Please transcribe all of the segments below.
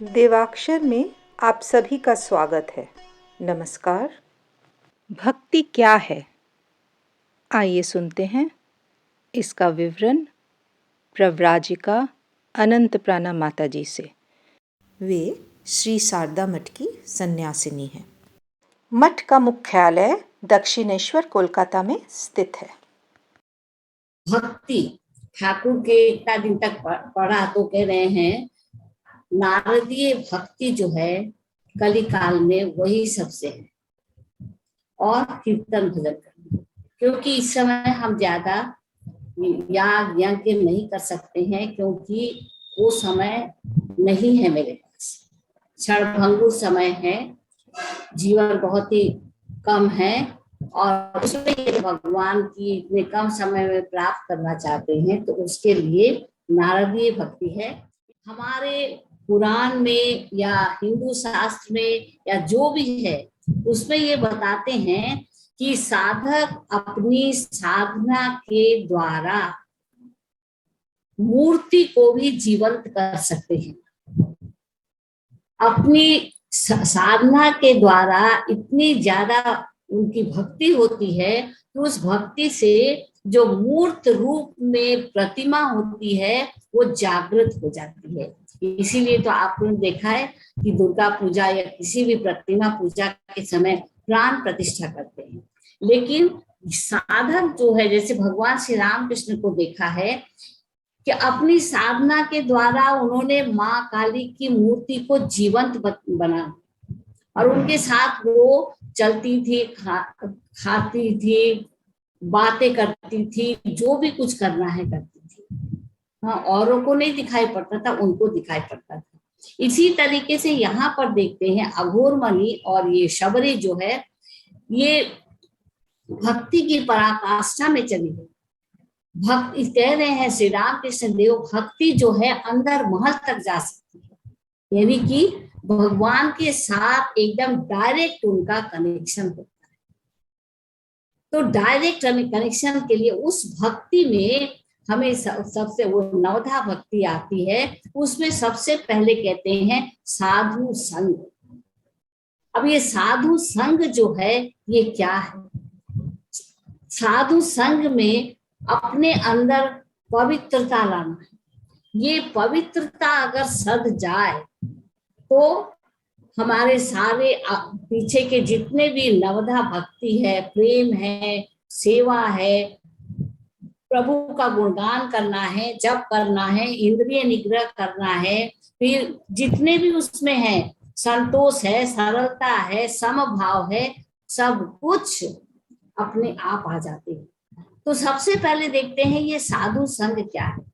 देवाक्षर में आप सभी का स्वागत है। नमस्कार। भक्ति क्या है, आइए सुनते हैं इसका विवरण प्रव्राजिका अनंत प्राणा माता जी से। वे श्री शारदा मठ की सन्यासिनी हैं। मठ का मुख्यालय दक्षिणेश्वर कोलकाता में स्थित है। भक्ति ठाकुर के इतना दिन तक पढ़ा तो कह रहे हैं नारदीय भक्ति जो है कली काल में वही सबसे है, और कीर्तन भजन करना, क्योंकि इस समय हम ज्यादा याग यज्ञ नहीं कर सकते हैं, क्योंकि वो समय नहीं है मेरे पास। क्षणभंगुर समय है, जीवन बहुत ही कम है, और उसमें भगवान की इतने कम समय में प्राप्त करना चाहते हैं, तो उसके लिए नारदीय भक्ति है। हमारे पुराण में या हिंदू शास्त्र में या जो भी है उसमें ये बताते हैं कि साधक अपनी साधना के द्वारा मूर्ति को भी जीवंत कर सकते हैं। अपनी साधना के द्वारा इतनी ज्यादा उनकी भक्ति होती है कि उस भक्ति से जो मूर्त रूप में प्रतिमा होती है वो जागृत हो जाती है। इसीलिए तो आपने देखा है कि दुर्गा पूजा या किसी भी प्रतिमा पूजा के समय प्राण प्रतिष्ठा करते हैं। लेकिन साधक जो है, जैसे भगवान श्री राम कृष्ण को देखा है कि अपनी साधना के द्वारा उन्होंने माँ काली की मूर्ति को जीवंत बना, और उनके साथ वो चलती थी, खाती थी, बातें करती थी, जो भी कुछ करना है करती थी। हाँ, औरों को नहीं दिखाई पड़ता था, उनको दिखाई पड़ता था। इसी तरीके से यहाँ पर देखते हैं अघोरमणि और ये शबरी जो है, ये भक्ति की पराकाष्ठा में चली गई। भक्त कह रहे हैं श्री राम कृष्ण देव, भक्ति जो है अंदर महल तक जा सकती है, यानी कि भगवान के साथ एकदम डायरेक्ट उनका कनेक्शन होता है। तो डायरेक्ट कनेक्शन के लिए उस भक्ति में हमें सबसे वो नवधा भक्ति आती है। उसमें सबसे पहले कहते हैं साधु संग। अब ये साधु संग जो है ये क्या है? साधु संग में अपने अंदर पवित्रता लाना है। ये पवित्रता अगर सध जाए तो हमारे सारे पीछे के जितने भी नवधा भक्ति है, प्रेम है, सेवा है, प्रभु का गुणगान करना है, जप करना है, इंद्रिय निग्रह करना है, फिर जितने भी उसमें है, संतोष है, सरलता है, समभाव है, सब कुछ अपने आप आ जाते हैं। तो सबसे पहले देखते हैं ये साधु संग क्या है।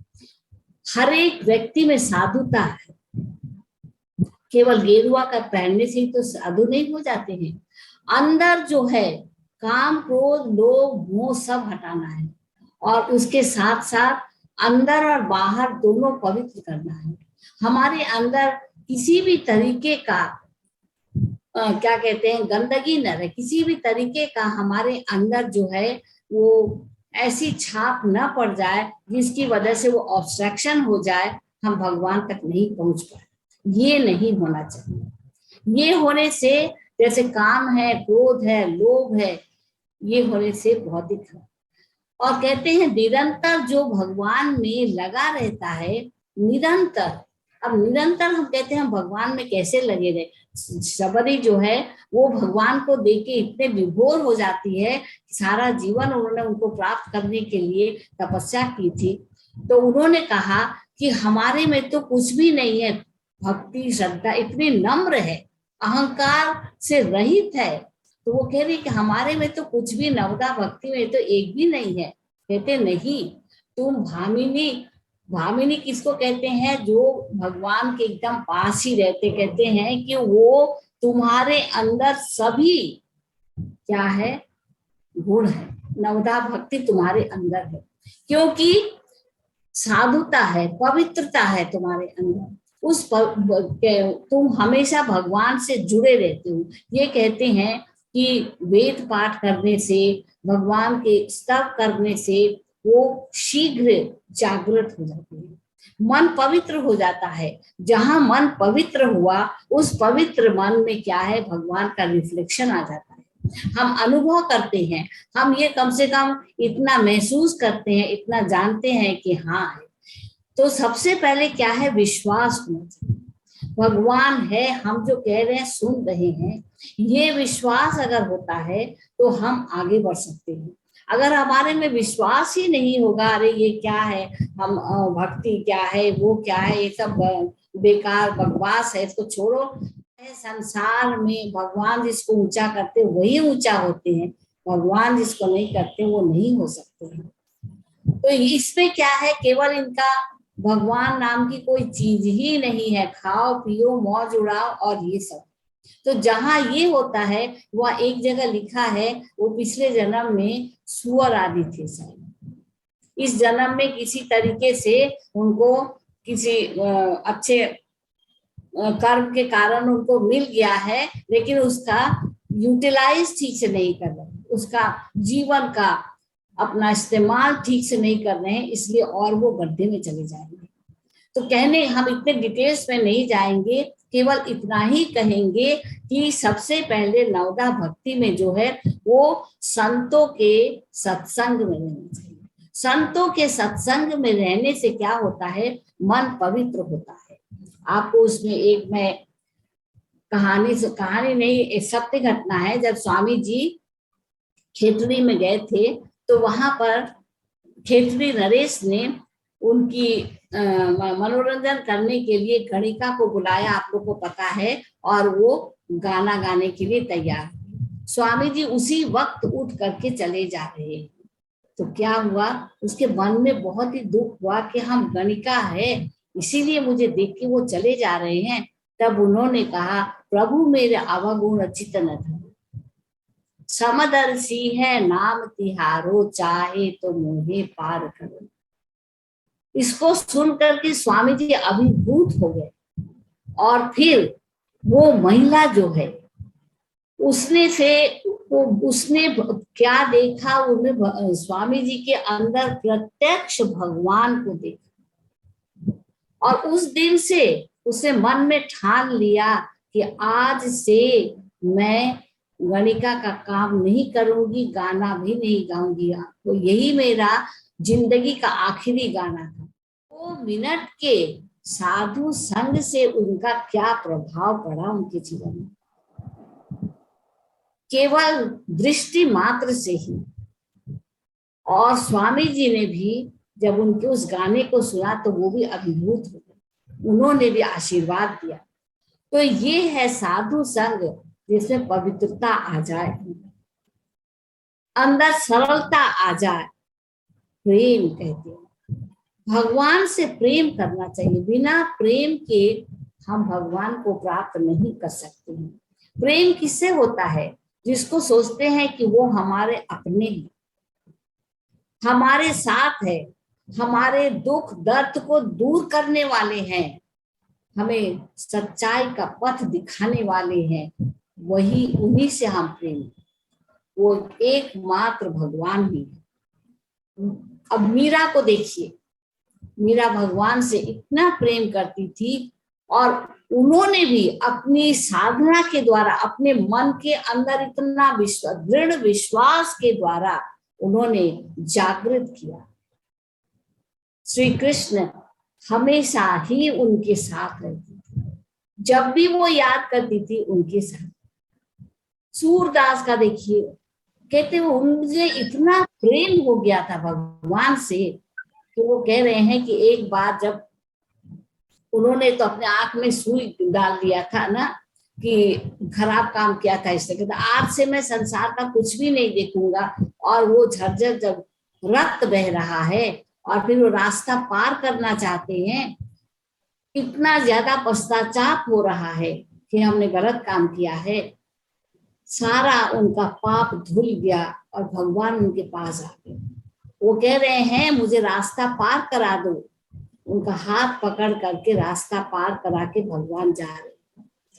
हर एक व्यक्ति में साधुता है। केवल गेरुआ का पहनने से ही तो साधु नहीं हो जाते हैं। अंदर जो है काम, क्रोध, लोभ, मोह सब हटाना है, और उसके साथ साथ अंदर और बाहर दोनों पवित्र करना है। हमारे अंदर किसी भी तरीके का क्या कहते हैं गंदगी न रहे, किसी भी तरीके का हमारे अंदर जो है वो ऐसी छाप न पड़ जाए जिसकी वजह से वो ऑब्स्ट्रक्शन हो जाए, हम भगवान तक नहीं पहुंच पाए। ये नहीं होना चाहिए। ये होने से जैसे काम है, क्रोध है, लोभ है, ये होने से बहुत ही खराब। और कहते हैं निरंतर जो भगवान में लगा रहता है, निरंतर। अब निरंतर हम कहते हैं भगवान में कैसे लगे रहे। शबरी जो है वो भगवान को देख के इतने विभोर हो जाती है, सारा जीवन उन्होंने उनको प्राप्त करने के लिए तपस्या की थी। तो उन्होंने कहा कि हमारे में तो कुछ भी नहीं है, भक्ति श्रद्धा इतनी नम्र है, अहंकार से रहित है। तो वो कह रही कि हमारे में तो कुछ भी, नवदा भक्ति में तो एक भी नहीं है। कहते नहीं, तुम भामिनी। भामिनी किसको कहते हैं? जो भगवान के एकदम पास ही रहते। कहते हैं कि वो तुम्हारे अंदर सभी क्या है, गुण है। नवदा भक्ति तुम्हारे अंदर है, क्योंकि साधुता है, पवित्रता है तुम्हारे अंदर। तुम हमेशा भगवान से जुड़े रहते हो। ये कहते हैं कि वेद पाठ करने से, भगवान के स्तव करने से वो शीघ्र जागृत हो जाते हैं। मन पवित्र हो जाता है। जहां मन पवित्र हुआ, उस पवित्र मन में क्या है, भगवान का रिफ्लेक्शन आ जाता है। हम अनुभव करते हैं, हम ये कम से कम इतना महसूस करते हैं, इतना जानते हैं कि हाँ है। तो सबसे पहले क्या है, विश्वास होना चाहिए। भगवान है, हम जो कह रहे हैं सुन रहे हैं, ये विश्वास अगर होता है तो हम आगे बढ़ सकते हैं। अगर हमारे में विश्वास ही नहीं होगा, अरे ये क्या है, हम भक्ति क्या है, वो क्या है, ये सब बेकार बकवास है, इसको छोड़ो। संसार में भगवान जिसको ऊंचा करते वही ऊंचा होते हैं, भगवान जिसको नहीं करते वो नहीं हो सकते हैं। तो इसमें क्या है, केवल इनका भगवान नाम की कोई चीज ही नहीं है, खाओ पियो मौज उड़ाओ और ये सब। तो जहां ये होता है, वह एक जगह लिखा है, वो पिछले जन्म में सुअर आदि थे शायद, इस जन्म में किसी तरीके से उनको किसी अच्छे कर्म के कारण उनको मिल गया है, लेकिन उसका यूटिलाइज ठीक से नहीं कर रहे, उसका जीवन का अपना इस्तेमाल ठीक से नहीं कर रहे हैं, इसलिए और वो गड्ढे में चले जाएंगे। तो कहने, हम इतने डिटेल्स में नहीं जाएंगे, केवल इतना ही कहेंगे कि सबसे पहले नवदा भक्ति में जो है वो संतों के सत्संग में रहना चाहिए। संतों के सत्संग में रहने से क्या होता है, मन पवित्र होता है। आपको उसमें एक मैं कहानी नहीं, एक सत्य घटना है। जब स्वामी जी खेतड़ी में गए थे, तो वहां पर खेतड़ी नरेश ने उनकी मनोरंजन करने के लिए गणिका को बुलाया, आप लोग को पता है, और वो गाना गाने के लिए तैयार। स्वामी जी उसी वक्त उठ करके चले जा रहे हैं। तो क्या हुआ, उसके मन में बहुत ही दुख हुआ कि हम गणिका है, इसीलिए मुझे देख के वो चले जा रहे हैं। तब उन्होंने कहा, प्रभु मेरे अवगुण अचित न धरो, समदर्शी है नाम तिहारो, चाहे तो मोहे पार करो। इसको सुनकर के स्वामी जी अभिभूत हो गए। और फिर वो महिला जो है, उसने क्या देखा, उन्हें स्वामी जी के अंदर प्रत्यक्ष भगवान को देखा। और उस दिन से उसने मन में ठान लिया कि आज से मैं गणिका का काम नहीं करूंगी, गाना भी नहीं गाऊंगी। तो यही मेरा जिंदगी का आखिरी गाना था। 2 मिनट के साधु संग से उनका क्या प्रभाव पड़ा उनके जीवन में, केवल दृष्टि मात्र से ही। और स्वामी जी ने भी जब उनके उस गाने को सुना तो वो भी अभिभूत हो गए, उन्होंने भी आशीर्वाद दिया। तो ये है साधु संग, जिसमें पवित्रता आ जाए, अंदर सरलता आ जाए, प्रेम कहते हैं। भगवान से प्रेम करना चाहिए, बिना प्रेम के हम भगवान को प्राप्त नहीं कर सकते हैं। प्रेम किससे होता है, जिसको सोचते हैं कि वो हमारे अपने हैं, हमारे साथ है, हमारे दुख दर्द को दूर करने वाले हैं, हमें सच्चाई का पथ दिखाने वाले हैं, वही उन्हीं से हम प्रेम, वो एकमात्र भगवान ही है। अब मीरा को देखिए, मीरा भगवान से इतना प्रेम करती थी, और उन्होंने भी अपनी साधना के द्वारा, अपने मन के अंदर इतना दृढ़ विश्वास के द्वारा उन्होंने जागृत किया। श्री कृष्ण हमेशा ही उनके साथ रहते थे, जब भी वो याद करती थी उनके साथ। सूरदास का देखिए, कहते वो उनसे इतना प्रेम हो गया था भगवान से कि वो कह रहे हैं कि एक बार जब उन्होंने तो अपने आंख में सुई डाल दिया था ना, कि खराब काम किया था, इसलिए कहता आज से मैं संसार का कुछ भी नहीं देखूंगा। और वो झरझर जब रक्त बह रहा है और फिर वो रास्ता पार करना चाहते हैं, इतना ज्यादा पश्चाताप हो रहा है कि हमने गलत काम किया है, सारा उनका पाप धुल गया और भगवान उनके पास आ गए। वो कह रहे हैं मुझे रास्ता पार करा दो, उनका हाथ पकड़ करके रास्ता पार करा के भगवान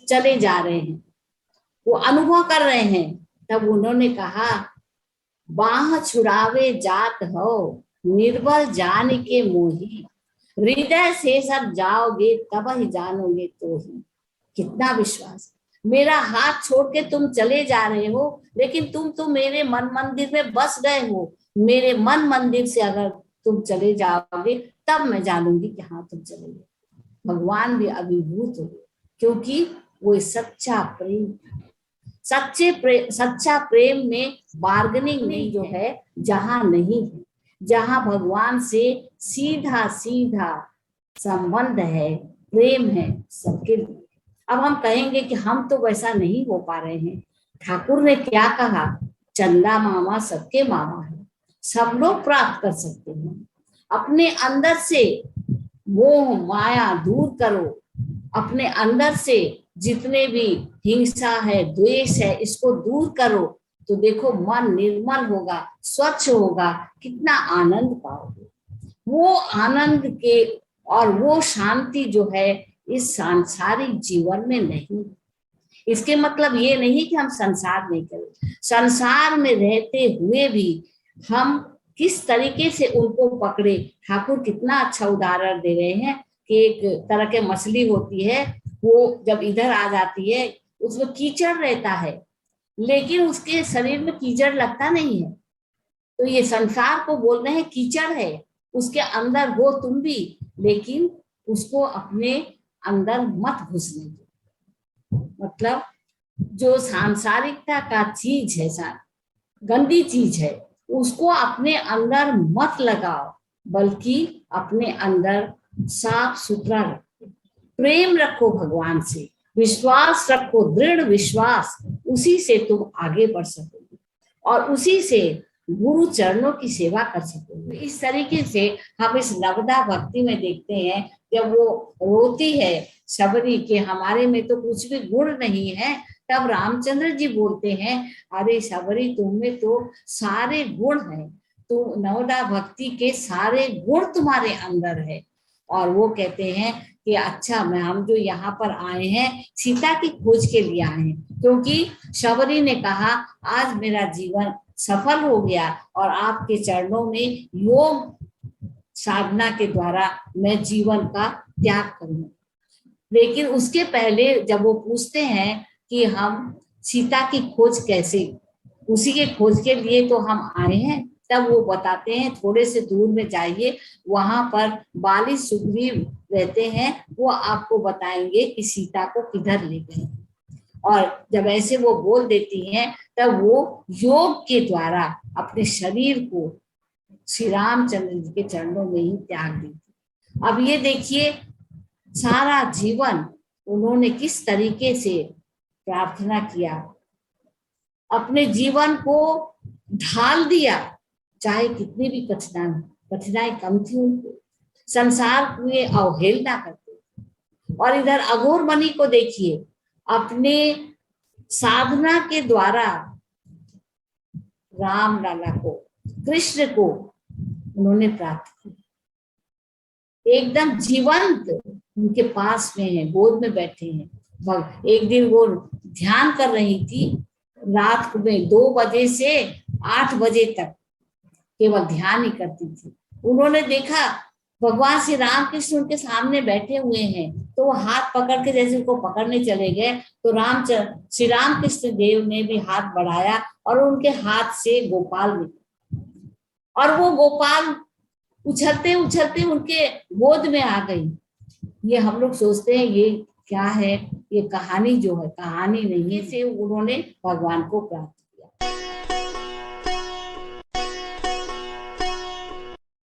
चले जा रहे हैं, वो अनुभव कर रहे हैं। तब उन्होंने कहा, बाह छुड़ावे जात हो निर्बल जान के मोही, हृदय से सब जाओगे तब ही जानोगे तो ही। कितना विश्वास। मेरा हाथ छोड़ के तुम चले जा रहे हो, लेकिन तुम तो मेरे मन मंदिर में बस गए हो। मेरे मन मंदिर से अगर तुम चले जाओगे तब मैं जानूंगी कि हाँ तुम चले गए। भगवान भी अभिभूत हो गए, क्योंकि वो सच्चा प्रेम। सच्चा प्रेम में बार्गेनिंग नहीं जो है जहां नहीं है, जहां भगवान से सीधा सीधा संबंध है, प्रेम है सबके लिए। अब हम कहेंगे कि हम तो वैसा नहीं हो पा रहे हैं। ठाकुर ने क्या कहा, चंदा मामा सबके मामा है, सब लोग प्राप्त कर सकते हैं। अपने अंदर से मोह माया दूर करो, अपने अंदर से जितने भी हिंसा है, द्वेष है, इसको दूर करो, तो देखो मन निर्मल होगा, स्वच्छ होगा, कितना आनंद पाओगे। वो आनंद के और वो शांति जो है इस सांसारिक जीवन में नहीं। इसके मतलब ये नहीं कि हम संसार नहीं करें, संसार में रहते हुए भी हम किस तरीके से उनको पकड़े। ठाकुर कितना अच्छा उदाहरण दे रहे हैं कि एक तरह के मछली होती है, वो जब इधर आ जाती है उसमें कीचड़ रहता है, लेकिन उसके शरीर में कीचड़ लगता नहीं है। तो ये संसार को बोल रहे हैं कीचड़ है, उसके अंदर हो तुम भी, लेकिन उसको अपने अंदर मत घुसने दो। मतलब जो सांसारिकता का चीज है, गंदी चीज है, उसको अपने अंदर मत लगाओ, बल्कि अपने अंदर साफ सुथरा रखो, प्रेम रखो भगवान से, विश्वास रखो, दृढ़ विश्वास। उसी से तुम आगे बढ़ सकोगे और उसी से गुरु चरणों की सेवा कर सकोगे। इस तरीके से हम इस नवदा भक्ति में देखते हैं, जब वो रोती है शबरी के हमारे में तो कुछ भी गुण नहीं है, तब रामचंद्र जी बोलते हैं, अरे शबरी तुम में तो सारे गुण हैं, तो नवदा भक्ति के सारे गुण तुम्हारे अंदर है। और वो कहते हैं कि अच्छा मैं हम जो यहाँ पर आए हैं सीता की खोज के लिए आए हैं, क्योंकि शबरी ने कहा आज मेरा जीवन सफल हो गया और आपके चरणों में योग साधना के द्वारा मैं जीवन का त्याग करूं। लेकिन उसके पहले जब वो पूछते हैं कि हम सीता की खोज कैसे, उसी के खोज के लिए तो हम आए हैं, तब वो बताते हैं थोड़े से दूर में जाइए, वहां पर बाली सुग्रीव रहते हैं, वो आपको बताएंगे कि सीता को किधर ले गए। और जब ऐसे वो बोल देती हैं, तब वो योग के द्वारा अपने शरीर को श्री रामचंद्र जी के चरणों में ही त्याग देती। अब ये देखिए सारा जीवन उन्होंने किस तरीके से प्रार्थना किया, अपने जीवन को ढाल दिया, चाहे कितनी भी कठिनाई कम थी उनको, संसार में अवहेलना करते। और इधर अघोर मणि को देखिए, अपने साधना के द्वारा राम लाला को, कृष्ण को उन्होंने प्राप्त किया, एकदम जीवंत उनके पास में है, गोद में बैठे हैं। एक दिन वो ध्यान कर रही थी, रात में 2 बजे से 8 बजे तक केवल ध्यान ही करती थी। उन्होंने देखा भगवान श्री राम कृष्ण उनके सामने बैठे हुए हैं, तो वो हाथ पकड़ के जैसे उनको पकड़ने चले गए, तो श्री राम कृष्ण देव ने भी हाथ बढ़ाया और उनके हाथ से गोपाल निकला और वो गोपाल उछलते उछलते उनके गोद में आ गई। ये हम लोग सोचते हैं ये क्या है, ये कहानी जो है, कहानी नहीं है, से उन्होंने भगवान को प्राप्त।